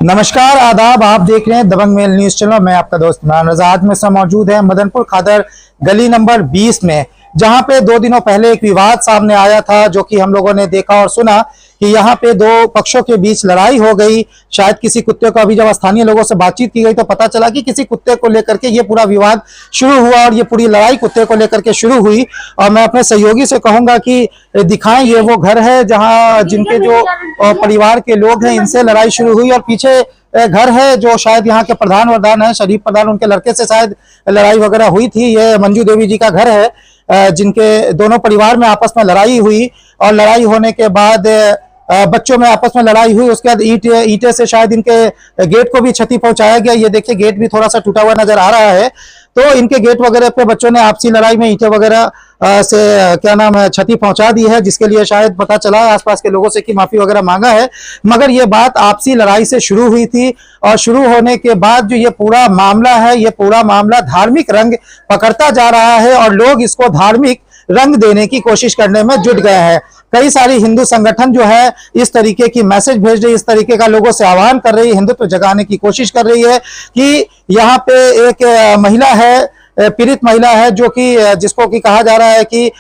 नमस्कार, आदाब। आप देख रहे हैं दबंग मेल न्यूज चैनल। मैं आपका दोस्त इमरान रजा। आज में सब मौजूद है मदनपुर खादर गली नंबर 20 में, जहां पे 2 दिनों पहले एक विवाद सामने आया था, जो कि हम लोगों ने देखा और सुना कि यहाँ पे 2 पक्षों के बीच लड़ाई हो गई। शायद किसी कुत्ते को, अभी जब स्थानीय लोगों से बातचीत की गई तो पता चला कि किसी कुत्ते को लेकर के ये पूरा विवाद शुरू हुआ और ये पूरी लड़ाई कुत्ते को लेकर के शुरू हुई। और मैं अपने सहयोगी से कहूंगा कि दिखाएं, ये वो घर है जहाँ जिनके जो परिवार के लोग हैं, इनसे लड़ाई शुरू हुई। और पीछे घर है जो शायद यहाँ के प्रधान वरदान है, शरीफ प्रधान, उनके लड़के से शायद लड़ाई वगैरह हुई थी। ये मंजू देवी जी का घर है, जिनके दोनों परिवार में आपस में लड़ाई हुई और लड़ाई होने के बाद बच्चों में आपस में लड़ाई हुई। उसके बाद ईंटे से शायद इनके गेट को भी क्षति पहुंचाया गया। ये देखिए, गेट भी थोड़ा सा टूटा हुआ नजर आ रहा है। तो इनके गेट वगैरह पे बच्चों ने आपसी लड़ाई में ईंटे वगैरह से क्या नाम है क्षति पहुंचा दी है, जिसके लिए शायद पता चला आसपास के लोगों से कि माफी वगैरह मांगा है। मगर ये बात आपसी लड़ाई से शुरू हुई थी और शुरू होने के बाद जो ये पूरा मामला है, ये पूरा मामला धार्मिक रंग पकड़ता जा रहा है और लोग इसको धार्मिक रंग देने की कोशिश करने में जुट गए हैं। कई सारी हिंदू संगठन जो है इस तरीके की मैसेज भेज रही है, इस तरीके का लोगों से आह्वान कर रही है, हिंदुत्व जगाने की कोशिश कर रही है कि यहाँ पे एक महिला है, पीड़ित महिला है, जो कि जिसको कि कहा जा रहा है कि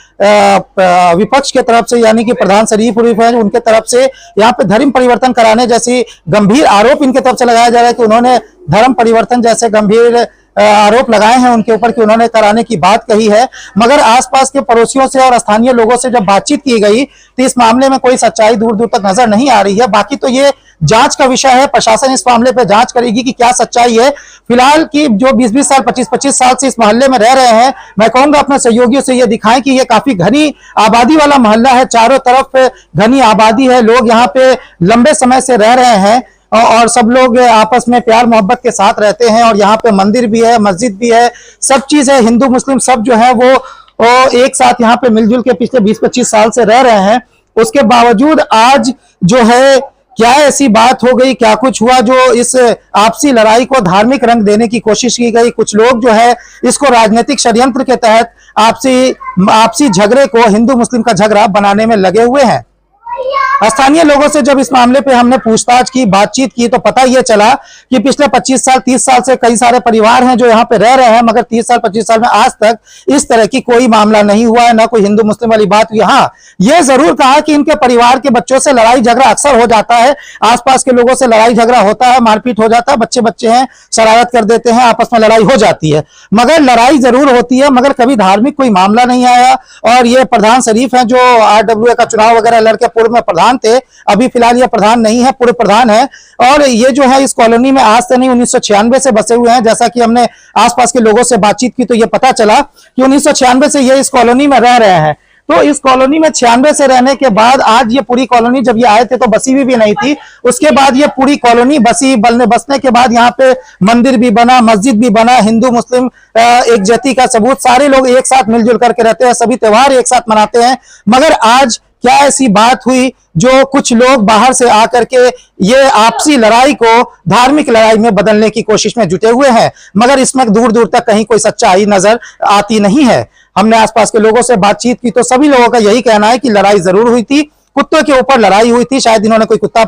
विपक्ष के तरफ से, यानी कि प्रधान शरीफ है, उनके तरफ से यहाँ पे धर्म परिवर्तन कराने जैसी गंभीर आरोप इनके तरफ से लगाया जा रहा है कि उन्होंने धर्म परिवर्तन जैसे गंभीर आरोप लगाए हैं उनके ऊपर कि उन्होंने कराने की बात कही है। मगर आसपास के पड़ोसियों से और स्थानीय लोगों से जब बातचीत की गई तो इस मामले में कोई सच्चाई दूर दूर तक नजर नहीं आ रही है। बाकी तो ये जांच का विषय है, प्रशासन इस मामले पे जांच करेगी कि क्या सच्चाई है। फिलहाल की जो 20-20 साल, 25-25 साल से इस मोहल्ले में रह रहे हैं, मैं कहूंगा अपने सहयोगियों से ये दिखाएं कि ये काफी घनी आबादी वाला मोहल्ला है, चारों तरफ घनी आबादी है, लोग यहाँ पे लंबे समय से रह रहे हैं और सब लोग आपस में प्यार मोहब्बत के साथ रहते हैं। और यहाँ पे मंदिर भी है, मस्जिद भी है, सब चीज है। हिंदू मुस्लिम सब जो है वो एक साथ यहाँ पे मिलजुल के पिछले 20-25 साल से रह रहे हैं। उसके बावजूद आज जो है क्या ऐसी बात हो गई, क्या कुछ हुआ जो इस आपसी लड़ाई को धार्मिक रंग देने की कोशिश की गई। कुछ लोग जो है इसको राजनीतिक षड्यंत्र के तहत आपसी झगड़े को हिंदू मुस्लिम का झगड़ा बनाने में लगे हुए हैं। स्थानीय लोगों से जब इस मामले पे हमने पूछताछ की, बातचीत की, तो पता यह चला कि पिछले 25 साल 30 साल से कई सारे परिवार हैं जो यहाँ पे रह रहे हैं, मगर 30 साल 25 साल में आज तक इस तरह की कोई मामला नहीं हुआ है, ना कोई हिंदू मुस्लिम वाली बात हुई। हाँ, ये जरूर कहा कि इनके परिवार के बच्चों से लड़ाई झगड़ा अक्सर हो जाता है, आसपास के लोगों से लड़ाई झगड़ा होता है, मारपीट हो जाता है, बच्चे हैं, शरारत कर देते हैं, आपस में लड़ाई हो जाती है, मगर लड़ाई जरूर होती है, मगर कभी धार्मिक कोई मामला नहीं आया। और ये प्रधान शरीफ है जो RWA का चुनाव वगैरह लड़के पूर्व में प्रधान थे, अभी फिलहाल ये प्रधान नहीं है, पूर्व प्रधान है। और ये जो है इस कॉलोनी में आज से नहीं 1996 से बसे हुए हैं। जैसा कि हमने आसपास के लोगों से बातचीत की तो ये पता चला कि 1996 से ये इस कॉलोनी में रह रहे हैं। तो इस कॉलोनी में 96 से रहने के बाद आज ये पूरी कॉलोनी, जब ये आए थे तो बसी भी नहीं थी, उसके बाद ये पूरी कॉलोनी बसने के बाद यहाँ पे मंदिर भी बना, मस्जिद भी बना, हिंदू मुस्लिम एक जाति का सबूत, सारे लोग एक साथ मिलजुल करके रहते हैं, सभी त्योहार एक साथ मनाते हैं। मगर आज क्या ऐसी बात हुई जो कुछ लोग बाहर से आकर के ये आपसी लड़ाई को धार्मिक लड़ाई में बदलने की कोशिश में जुटे हुए हैं, मगर इसमें दूर दूर तक कहीं कोई सच्चाई नजर आती नहीं है। हमने आसपास के लोगों से बातचीत की तो सभी लोगों का यही कहना है कि लड़ाई जरूर हुई थी, कुत्तों के ऊपर लड़ाई हुई थी, शायद इन्होंने कोई कुत्ता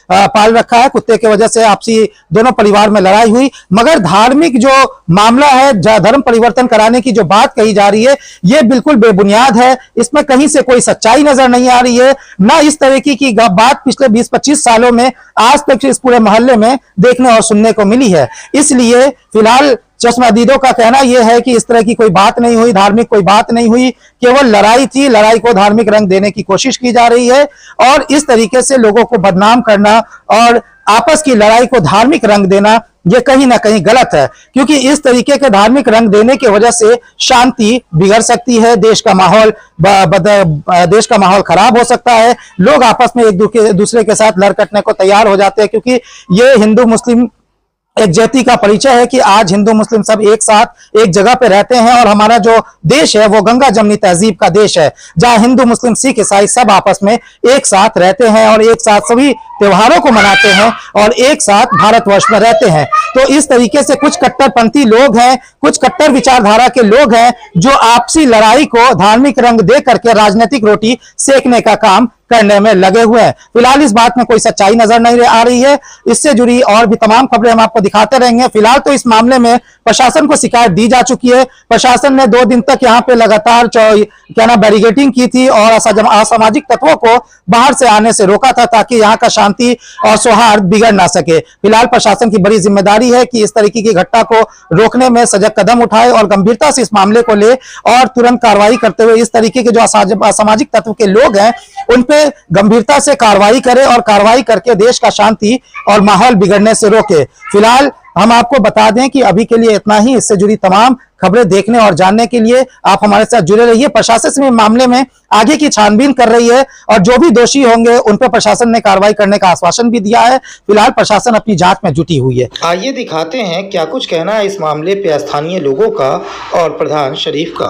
पाल रखा है, कुत्ते की वजह से आपसी दोनों परिवार में लड़ाई हुई। मगर धार्मिक जो मामला है, धर्म परिवर्तन कराने की जो बात कही जा रही है, ये बिल्कुल बेबुनियाद है, इसमें कहीं से कोई सच्चाई नजर नहीं आ रही है। ना इस तरीके की बात पिछले 20-25 सालों में आज तक इस पूरे मोहल्ले में देखने और सुनने को मिली है। इसलिए फिलहाल चश्मदीदों का कहना यह है कि इस तरह की कोई बात नहीं हुई, धार्मिक कोई बात नहीं हुई, केवल लड़ाई थी, लड़ाई को धार्मिक रंग देने की कोशिश की जा रही है। और इस तरीके से लोगों को बदनाम करना और आपस की लड़ाई को धार्मिक रंग देना, ये कहीं ना कहीं गलत है, क्योंकि इस तरीके के धार्मिक रंग देने की वजह से शांति बिगड़ सकती है, देश का माहौल खराब हो सकता है, लोग आपस में एक दूसरे के साथ लड़कटने को तैयार हो जाते हैं। क्योंकि ये हिंदू मुस्लिम एक जाति का परिचय है कि आज हिंदू मुस्लिम सब एक साथ एक जगह पे रहते हैं। और हमारा जो देश है वो गंगा जमनी तहजीब का देश है, जहां हिंदू मुस्लिम सिख ईसाई सब आपस में एक साथ रहते हैं और एक साथ सभी त्योहारों को मनाते हैं और एक साथ भारतवर्ष में रहते हैं। तो इस तरीके से कुछ कट्टरपंथी लोग हैं, कुछ कट्टर विचारधारा के लोग हैं जो आपसी लड़ाई को धार्मिक रंग दे करके राजनीतिक रोटी सेकने का काम करने में लगे हुए हैं। फिलहाल इस बात में कोई सच्चाई नजर नहीं आ रही है। इससे जुड़ी और भी तमाम खबरें हम आपको दिखाते रहेंगे। फिलहाल तो इस मामले में प्रशासन को शिकायत दी जा चुकी है। प्रशासन ने 2 दिन तक यहाँ पे लगातार बैरिकेडिंग की थी और असामाजिक तत्वों को बाहर से आने से रोका था ताकि यहाँ का शांति और सौहार्द बिगड़ ना सके। फिलहाल प्रशासन की बड़ी जिम्मेदारी है कि इस तरीके की घटना को रोकने में सजग कदम उठाए और गंभीरता से इस मामले को ले और तुरंत कार्रवाई करते हुए इस तरीके के जो असामाजिक तत्व के लोग हैं उन पे गंभीरता से कार्रवाई करे और कार्रवाई करके देश का शांति और माहौल बिगड़ने से रोके। फिलहाल हम आपको बता दें कि अभी के लिए इतना ही। इससे जुड़ी तमाम खबरें देखने और जानने के लिए आप हमारे साथ जुड़े रहिए। प्रशासन इस मामले में आगे की छानबीन कर रही है और जो भी दोषी होंगे उन पर प्रशासन ने कार्रवाई करने का आश्वासन भी दिया है। फिलहाल प्रशासन अपनी जांच में जुटी हुई है। आइए दिखाते हैं क्या कुछ कहना है इस मामले पे स्थानीय लोगों का और प्रधान शरीफ का।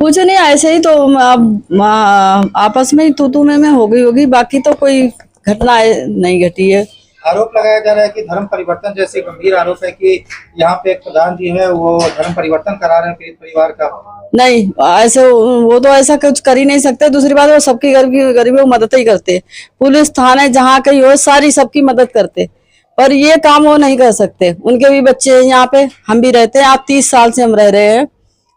कुछ नहीं, ऐसे ही तो अब आपस में तू में हो गई होगी, बाकी तो कोई घटना नहीं घटी है। आरोप लगाया जा रहा है कि धर्म परिवर्तन जैसे गंभीर आरोप है कि यहाँ पे एक प्रधान जी है वो धर्म परिवर्तन करा रहे हैं पीड़ित परिवार का। नहीं, ऐसे वो तो ऐसा कुछ कर ही नहीं सकते। दूसरी बात, वो सबकी गरीबी को मदद ही करते। पुलिस थाने जहाँ कहीं हो सारी सबकी मदद करते, पर ये काम वो नहीं कर सकते। उनके भी बच्चे यहाँ पे, हम भी रहते हैं। आज 30 साल से हम रह रहे हैं।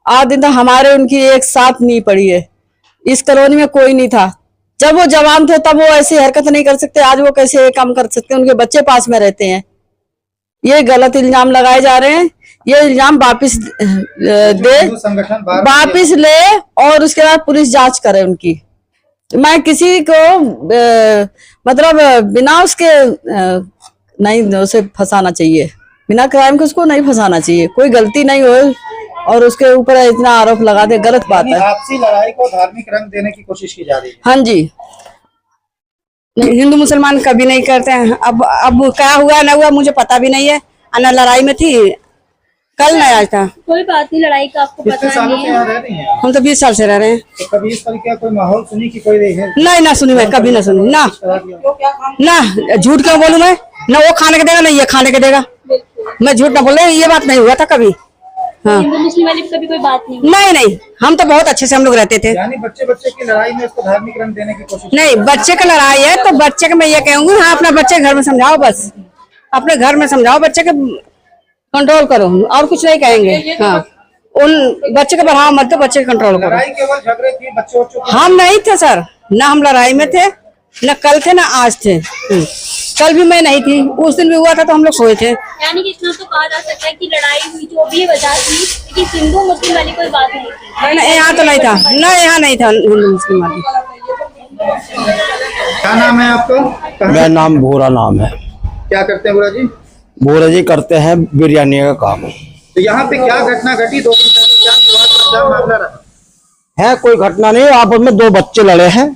आज दिन तक हमारे उनकी एक साथ नहीं पड़ी है। इस कॉलोनी में कोई नहीं था। जब वो जवान थे तब वो ऐसी हरकत नहीं कर सकते, आज वो कैसे ये काम कर सकते? उनके बच्चे पास में रहते हैं। ये गलत इल्जाम लगाए जा रहे हैं। ये इल्जाम वापिस वापिस ले और उसके बाद पुलिस जांच करे उनकी। मैं किसी को मतलब बिना उसके नहीं उसे फंसाना चाहिए, बिना क्राइम के उसको नहीं फंसाना चाहिए। कोई गलती नहीं हो और उसके ऊपर इतना आरोप लगा दे, गलत बात है। आपसी लड़ाई को धार्मिक रंग देने की कोशिश की जा रही है। हाँ जी, हिंदू मुसलमान कभी नहीं करते हैं। अब क्या हुआ ना हुआ मुझे पता भी नहीं है। अन्ना लड़ाई में थी, कल नहीं आज था। कोई बात नहीं, लड़ाई का आपको पता नहीं है। हम तो 20 साल से रह रहे हैं। तो कभी इस तरीके का कोई माहौल सुनी कि कोई है? नहीं, ना सुनी मैं, कभी ना सुनी ना। ना झूठ क्यों बोलूं मैं? ना वो खाने के देगा ना ये खाने के देगा। मैं झूठ ना बोले, ये बात नहीं हुआ था कभी। हाँ, हिंदू मुस्लिम वाली कभी कोई बात नहीं। नहीं, हम तो बहुत अच्छे से हम लोग रहते थे। यानी बच्चे की लड़ाई में इसको धार्मिक रंग देने की कोशिश नहीं, बच्चे का लड़ाई है तो बच्चे को मैं ये कहूंगी, हाँ अपना बच्चे घर में समझाओ, बस अपने घर में समझाओ, बच्चे के कंट्रोल करो और कुछ नहीं कहेंगे। हाँ, उन बच्चे का बढ़ावा मत दो, बच्चे का कंट्रोल करो। लड़ाई केवल झगड़े की बच्चों हम नहीं थे सर, ना हम लड़ाई में थे, न कल थे ना आज थे। कल भी मैं नहीं थी, उस दिन भी हुआ था तो हम लोग सोए थे। यानी कि इतना तो कहा जा सकता है कि लड़ाई हुई जो भी वजह थी, लेकिन हिंदू मुस्लिम वाली कोई बात नहीं थी। यहाँ तो नहीं था, ना यहाँ नहीं था हिंदू मुस्लिम वाली। क्या नाम है आपका? मेरा नाम भूरा नाम है। क्या करते हैं भूरा जी? भूरा जी करते हैं बिरयानी का काम। तो यहाँ पे क्या घटना घटी 2 दिन पहले? क्या विवाद, क्या मामला रहा है? कोई घटना नहीं, आपस में 2 बच्चे लड़े हैं।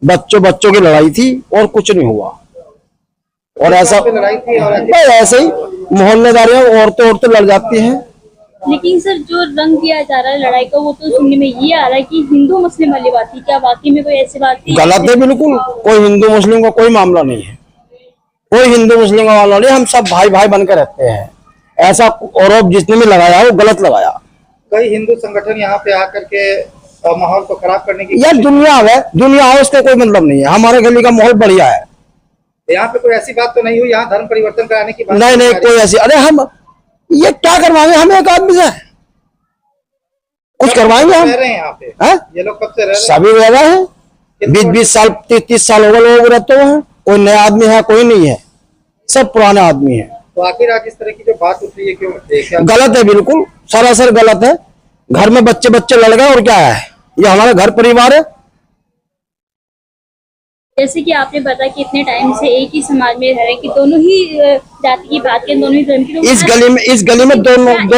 बच्चों की लड़ाई थी और कुछ नहीं हुआ। और ऐसा लड़ाई थी और ऐसे ही मोहल्लेदारियों औरतें लड़ जाती हैं। लेकिन सर जो रंग दिया जा रहा है लड़ाई का, वो तो सुनने में ये आ रहा है कि हिंदू मुस्लिम वाली बात थी। क्या वाकई में कोई ऐसी बात थी? गलत है बिल्कुल। कोई हिंदू मुस्लिम का कोई मामला नहीं है, कोई हिंदू मुस्लिम का मामला नहीं। हम सब भाई भाई बनकर रहते हैं। ऐसा आरोप जिसने भी लगाया वो गलत लगाया। कई हिंदू संगठन यहाँ पे आकर के माहौल को खराब करने की यार दुनिया है, उसका कोई मतलब नहीं है। हमारे गली का माहौल बढ़िया है। यहाँ पे कोई ऐसी बात तो नहीं हुई यहाँ धर्म परिवर्तन कराने की बात? नहीं, कोई ऐसी। अरे हम ये क्या करवाएंगे? हम एक आदमी से कुछ करवाएंगे हम? रह रहे हैं यहाँ पे है? ये लोग कब से रह रहे हैं? सभी रह रहे हैं। 20 साल 30 साल हो गए लोग रहते हुए हैं। कोई नया आदमी है कोई नहीं है, सब पुराने आदमी है। तो आखिर आज इस तरह की जो बात उठ रही है क्यों? गलत है, बिल्कुल सरासर गलत है। घर में बच्चे लड़ गए और क्या है? ये हमारा घर परिवार है। जैसे कि आपने बताया कि इतने टाइम से एक ही समाज में रह रहे हैं कि दोनों ही जाति की बात करें, दोनों ही धर्म की। इस गली में दो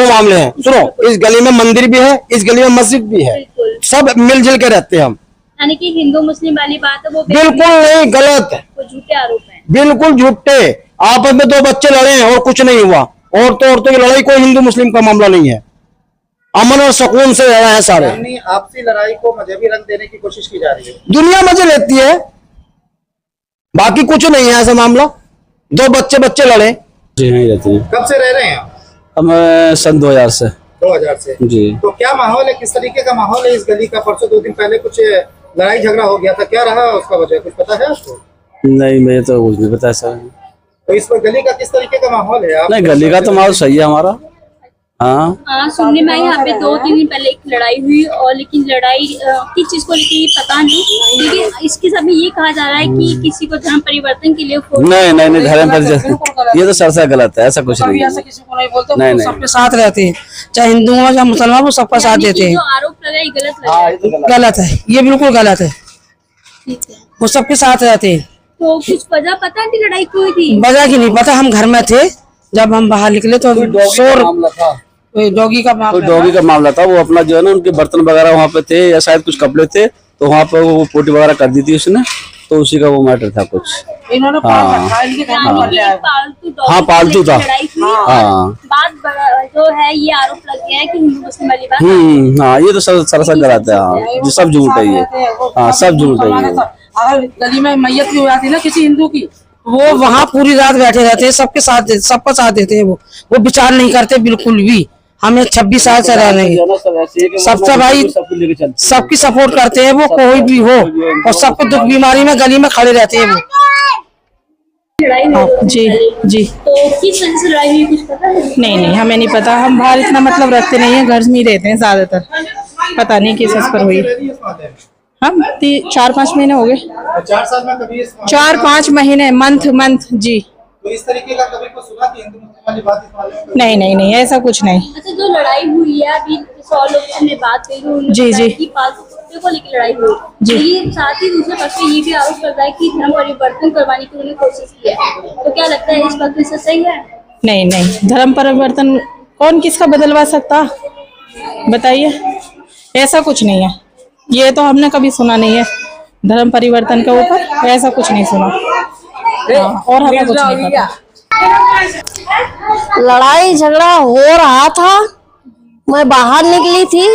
मामले हैं। सुनो, इस गली में मंदिर भी है, इस गली में मस्जिद भी है, सब मिलजुल के रहते हैं हम। यानी कि हिंदू मुस्लिम वाली बात है वो बिल्कुल नहीं, गलत है, वो झूठे आरोप हैं। बिल्कुल झूठे। आपस में 2 बच्चे लड़े हैं और कुछ नहीं हुआ। औरतों की लड़ाई कोई हिंदू मुस्लिम का मामला नहीं है। अमन और सुकून से रह रहे हैं सारे। आपसी लड़ाई को मजहबी रंग देने की कोशिश की जा रही है। दुनिया मजे लेती है, बाकी कुछ नहीं है ऐसा मामला। 2 बच्चे लड़े। जी नहीं रहते हैं। कब से रह रहे हैं आप? हम सन 2000 से। 2000 से जी। तो क्या माहौल है, किस तरीके का माहौल है इस गली का? परसों 2 दिन पहले कुछ लड़ाई झगड़ा हो गया था, क्या रहा उसका वजह, कुछ पता है आपको? नहीं मुझे तो कुछ नहीं पता सर। तो इस पर गली का किस तरीके का माहौल है? आप नहीं गली का तो माहौल सही है हमारा। हाँ सुनने में यहाँ पे 2-3 दिन पहले एक लड़ाई हुई और लेकिन लड़ाई किस चीज को लेकर ये पता नहीं, लेकिन इसके साथ में ये कहा जा रहा है कि किसी को धर्म परिवर्तन के लिए नहीं धर्म पर ये तो सरसा गलत है, ऐसा कुछ नहीं है। किसी को नहीं बोलते, नहीं, वो नहीं। सबके साथ रहते हैं, चाहे हिंदू हो चाहे मुसलमान, वो सबका साथ देते जो हैं। आरोप लगा ये गलत लगा। गलत है, ये बिल्कुल गलत है। ठीक है, वो सबके साथ रहते हैं। तो कुछ वजह पता नहीं लड़ाई क्यों हुई थी? वजह की नहीं पता, हम घर में थे, जब हम बाहर निकले तो शोर, डॉगी का कोई मामला डॉगी का मामला था। वो अपना जो है ना उनके बर्तन वगैरह वहाँ पे थे या शायद कुछ कपड़े थे, तो वहाँ पे वो पोटी वगैरह कर दी थी उसने, तो उसी का वो मैटर था कुछ। इन्होंने पाल रखा है, इनके घर में यानी कि एक पालतू डॉग हाँ, पालतू था। लड़ाई हुई। हाँ। बात जो है ये आरोप लग गया है कि हिंदू मुस्लिम वाली बात। हाँ ये तो सरसा गलत है। हाँ ये सब झूठ है ये। हाँ सब झूठ है ये। अगर गली में मैयत भी हो जाती ना किसी हिंदू की, वो वहाँ पूरी रात बैठे रहते हैं, सबके साथ, सबका साथ देते हैं। वो विचार नहीं करते बिल्कुल भी। हमें 26 साल से रह रहे हैं, सबसे भाई सबकी सपोर्ट करते हैं, वो कोई भी हो, और सबको दुख बीमारी में गली में खड़े रहते हैं वो। लड़ाई हुई जी जी। तो किस वजह से लड़ाई हुई कुछ पता है? नहीं हमें नहीं पता, हम बाहर इतना मतलब रखते नहीं है, घर में ही रहते हैं ज्यादातर। पता नहीं किस पर हुई। हम 4-5 महीने हो गए। 4 साल में कभी 4-5 महीने, मंथ जी। तो इस तरीके का कभी कुछ सुना कि हिंदू मुस्लिम वाली बात इस मामले में? नहीं ऐसा कुछ नहीं। अच्छा, जो लड़ाई हुई है अभी 100 लोग से हमने बात करी, उन्होंने जी, बताया जी। कि पालतू कुत्ते को लेकर लड़ाई हुई। जी। तो ये साथ ही दूसरे पक्ष में ये भी आरोप करता है कि धर्म परिवर्तन करवाने की उन्होंने कोशिश की है। तो क्या लगता है इस बात में सही है? नहीं धर्म परिवर्तन कौन किसका बदलवा सकता, बताइए। ऐसा कुछ नहीं है, ये तो हमने कभी सुना नहीं है धर्म परिवर्तन के ऊपर, ऐसा कुछ नहीं सुना। और हमें कुछ नहीं पता। लड़ाई झगड़ा हो रहा था, मैं बाहर निकली थी,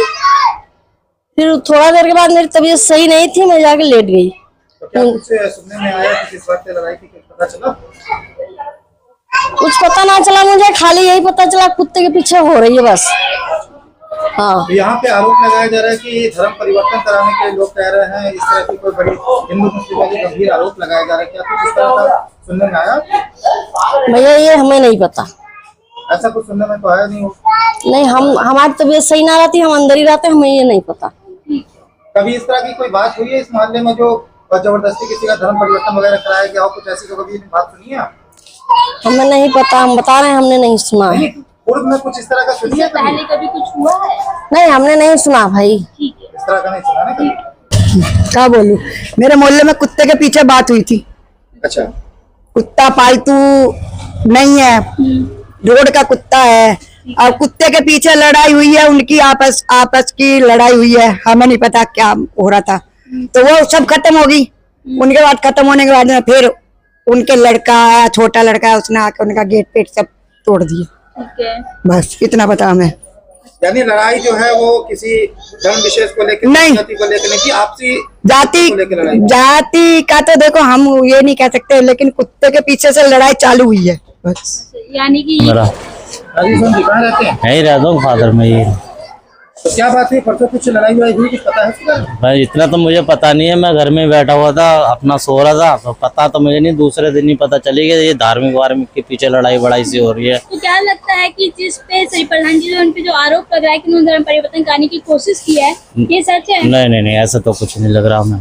फिर थोड़ा देर के बाद मेरी तबीयत सही नहीं थी, मैं जाके लेट गई। तो क्या कुछ सुनने में आया कि किस बात पे लड़ाई थी, कुछ पता चला? कुछ पता ना चला मुझे, खाली यही पता चला कुत्ते के पीछे हो रही है बस। हाँ, तो यहाँ पे आरोप लगाया जा रहा है कि धर्म परिवर्तन कराने के लोग कह रहे हैं, इस तरह की कोई बड़ी हिंदू मुस्लिम वाली गंभीर आरोप लगाया जा रहा है। क्या कुछ इस तरह का सुनने में आया? भैया ये हमें नहीं पता। ऐसा कुछ सुनने में तो आया नहीं हो। नहीं, हमारी तबीयत सही ना रहती, हम अंदर ही रहते, हमें ये नहीं पता। कभी इस तरह की कोई बात हुई है इस मोहल्ले में जो जबरदस्ती किसी का धर्म परिवर्तन वगैरह कराया गया हो, कुछ ऐसी तो कभी बात सुनी है? हमें नहीं पता, हम बता रहे हैं, हमने नहीं सुना है। पूर्व में कुछ इस तरह का सुनी है कभी? पहले कभी कुछ हुआ है? नहीं, हमने नहीं सुना भाई। ठीक है। इस तरह का नहीं सुना ना कभी? क्या बोलूं, मेरे मोहल्ले में कुत्ते के पीछे बात हुई थी। अच्छा। कुत्ता पालतू नहीं है, रोड का कुत्ता है, और कुत्ते के पीछे लड़ाई हुई है, उनकी आपस की लड़ाई हुई है, हमें नहीं पता क्या हो रहा था। तो वो सब खत्म हो गई। उनके बाद खत्म होने के बाद में फिर उनके लड़का आया, छोटा लड़का है, उसने आके उनका गेट पेट सब तोड़ दिए। ठीक है। बस इतना पता हमें। यानी लड़ाई जो है वो किसी धर्म विशेष को लेकर नहीं। जाति को लेकर नहीं थी, आपसी जाति को लेकर लड़ाई। जाति का तो देखो हम ये नहीं कह सकते, लेकिन कुत्ते के पीछे से लड़ाई चालू हुई है बस। यानी कि मेरा राजेश जी कहाँ रहते हैं? यही रहता हूँ फादर में ही। तो क्या बात है, परसों कुछ लड़ाई वड़ाई हुई, कुछ पता है इसका? भाई इतना तो मुझे पता नहीं है, मैं घर में बैठा हुआ था, अपना सो रहा था, तो पता तो मुझे नहीं, दूसरे दिन ही पता चली कि ये धार्मिक वार्मिक के पीछे लड़ाई बड़ाई सी हो रही है। तो क्या लगता है कि जिस पे श्री प्रधान जी उन पे जो आरोप लग रहा है कि उन्होंने धर्म परिवर्तन कराने की कोशिश की है, ये सच है? नहीं ऐसा तो कुछ नहीं लग रहा हमें।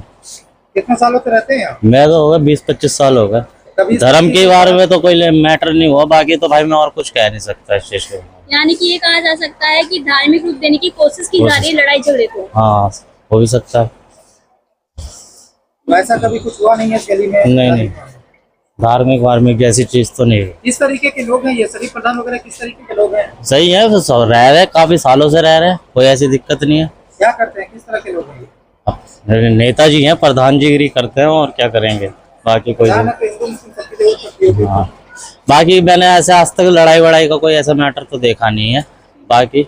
कितने सालों से रहते हैं यहाँ? मैं तो हो गया 20-25 साल हो गए। कभी धर्म के बारे में तो कोई मैटर नहीं हुआ, बाकी तो भाई मैं और कुछ कह नहीं सकता इस चीज को। यानी कि ये कहा जा सकता है कि धार्मिक रूप देने की कोशिश की जा रही है लड़ाई झगड़े को। हाँ हो भी सकता है। ऐसा कभी कुछ हुआ नहीं है इस गली में? नहीं धार्मिक वार्मिक जैसी चीज तो नहीं है। इस तरीके के लोग हैं ये सभी प्रधान वगैरह, किस तरीके के लोग हैं? सही है, तो सब रह रहे, काफी सालों से रह रहे, कोई ऐसी दिक्कत नहीं है। क्या करते हैं, किस तरह के लोग हैं ये? अब नेताजी हैं, प्रधान जी करते हैं, और क्या करेंगे, बाकी कोई यहाँ ना तो हिंदू मुस्लिम सबकी जरूरत पड़ती होगी। हाँ बाकी मैंने ऐसे आज तक लड़ाई वड़ाई का कोई ऐसा मैटर तो देखा नहीं है। बाकी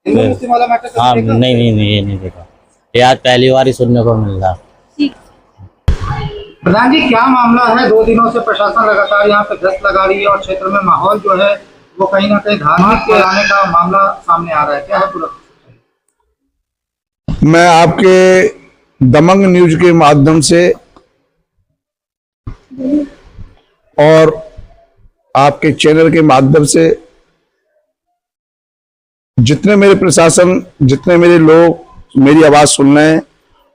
हिंदू मुस्लिम वाला मैटर कभी हाँ देखा? नहीं ये नहीं देखा, ये आज पहली बार ही सुनने को मिल रहा। प्रधान जी क्या मामला है, 2 दिनों से प्रशासन लगातार यहाँ पे गश्त लगा रही है और क्षेत्र में माहौल जो है वो कहीं ना कहीं धार्मिक के आने का मामला सामने आ रहा है, क्या है पूरा? मैं आपके दबंग न्यूज के माध्यम से और आपके चैनल के माध्यम से जितने मेरे प्रशासन, जितने मेरे लोग मेरी आवाज सुन रहे हैं,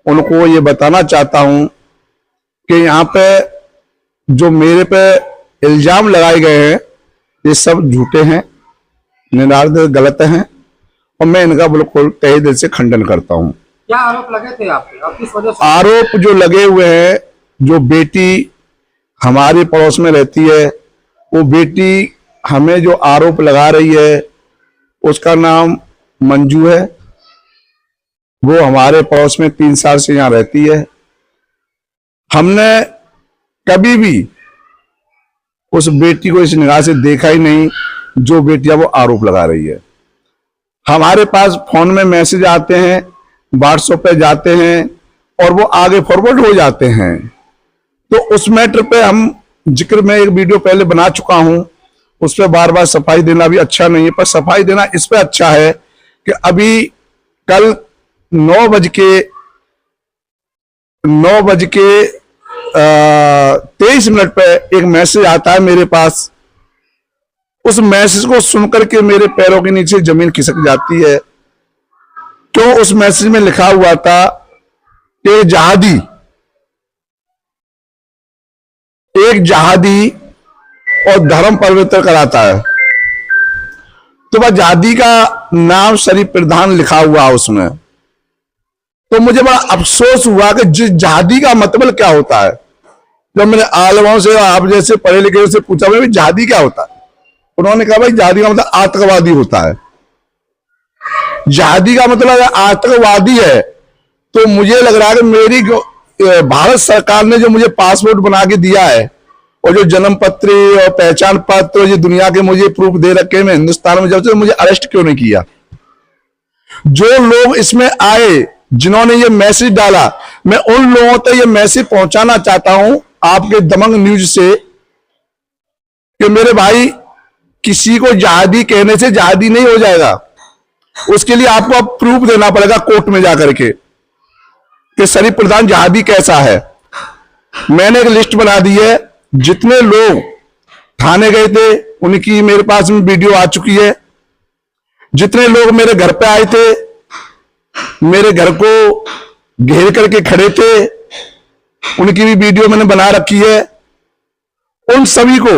उनको ये बताना चाहता हूं कि यहाँ पे जो मेरे पे इल्जाम लगाए गए हैं ये सब झूठे हैं, निराधार गलत हैं और मैं इनका बिल्कुल तहे दिल से खंडन करता हूं। क्या आरोप लगे थे आपके? आप किस वजह से? आरोप जो लगे हुए हैं, जो बेटी हमारे पड़ोस में रहती है, वो बेटी हमें जो आरोप लगा रही है उसका नाम मंजू है। वो हमारे पड़ोस में 3 साल से यहाँ रहती है। हमने कभी भी उस बेटी को इस निगाह से देखा ही नहीं जो बेटियां वो आरोप लगा रही है। हमारे पास फोन में मैसेज आते हैं, व्हाट्सएप पे जाते हैं और वो आगे फॉरवर्ड हो जाते हैं। तो उस मैटर पे हम जिक्र में एक वीडियो पहले बना चुका हूं, उस पर बार बार सफाई देना भी अच्छा नहीं है, पर सफाई देना इस पे अच्छा है कि अभी कल 9 बज के 23 मिनट पे एक मैसेज आता है मेरे पास। उस मैसेज को सुनकर के मेरे पैरों के नीचे जमीन खिसक जाती है। क्यों? उस मैसेज में लिखा हुआ था कि एक जहादी और धर्म पवित्र कराता है। तो वह जहादी का नाम शरीफ प्रधान लिखा हुआ उसमें। तो मुझे बड़ा अफसोस हुआ कि जिस जहादी का मतलब क्या होता है। जब मैंने आलमों से, आप जैसे पढ़े लिखे से पूछा भाई जहादी क्या होता है, उन्होंने कहा भाई जहादी का मतलब आतंकवादी होता है। जहादी का मतलब अगर आतंकवादी है तो मुझे लग रहा है कि मेरी भारत सरकार ने जो मुझे पासपोर्ट बना के दिया है और जो जन्म पत्र और पहचान पत्र और ये दुनिया के मुझे प्रूफ दे रखे, मैं हिंदुस्तान में जब से मुझे अरेस्ट क्यों नहीं किया? जो लोग इसमें आए, जिन्होंने ये मैसेज डाला, मैं उन लोगों तक ये मैसेज पहुंचाना चाहता हूं आपके दबंग न्यूज से कि मेरे भाई, किसी को जहादी कहने से जहादी नहीं हो जाएगा। उसके लिए आपको अब प्रूफ देना पड़ेगा कोर्ट में जाकर के कि शरीफ प्रधान जहादी कैसा है। मैंने एक लिस्ट बना दी है, जितने लोग थाने गए थे उनकी मेरे पास में वीडियो आ चुकी है। जितने लोग मेरे घर पे आए थे, मेरे घर को घेर करके खड़े थे, उनकी भी वीडियो मैंने बना रखी है। उन सभी को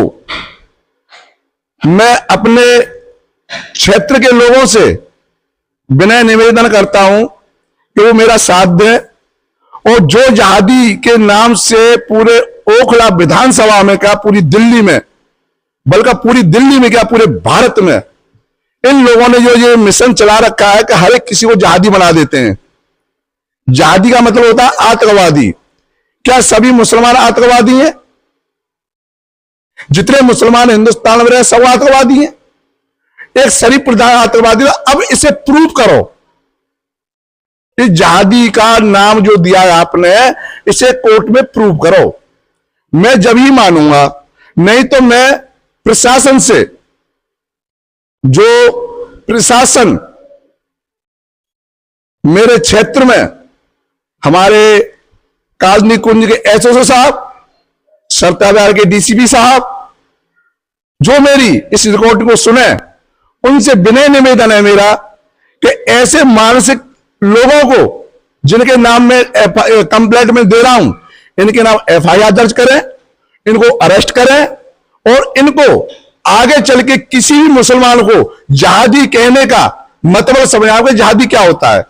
मैं अपने क्षेत्र के लोगों से विनय निवेदन करता हूं कि वो मेरा साथ दें और जो जहादी के नाम से पूरे ओखला विधानसभा में क्या, पूरी दिल्ली में, बल्कि पूरी दिल्ली में क्या, पूरे भारत में इन लोगों ने जो ये मिशन चला रखा है कि हर एक किसी को जहादी बना देते हैं। जहादी का मतलब होता है आतंकवादी। क्या सभी मुसलमान आतंकवादी हैं? जितने मुसलमान हिंदुस्तान में रहे सब आतंकवादी हैं? एक शरीफ प्रधान आतंकवादी। अब इसे प्रूव करो। इस जहादी का नाम जो दिया है आपने, इसे कोर्ट में प्रूव करो। मैं जब ही मानूंगा, नहीं तो मैं प्रशासन से, जो प्रशासन मेरे क्षेत्र में, हमारे काजनी कुंज के एसओ साहब, सरताबार के डीसीपी साहब, जो मेरी इस रिकॉर्ड को सुने, उनसे विनय निवेदन है मेरा कि ऐसे मानसिक लोगों को, जिनके नाम में कंप्लेंट में दे रहा हूं, इनके नाम एफआईआर दर्ज करें, इनको अरेस्ट करें और इनको आगे चल के किसी भी मुसलमान को जहादी कहने का मतलब समझाओ कि जहादी क्या होता है।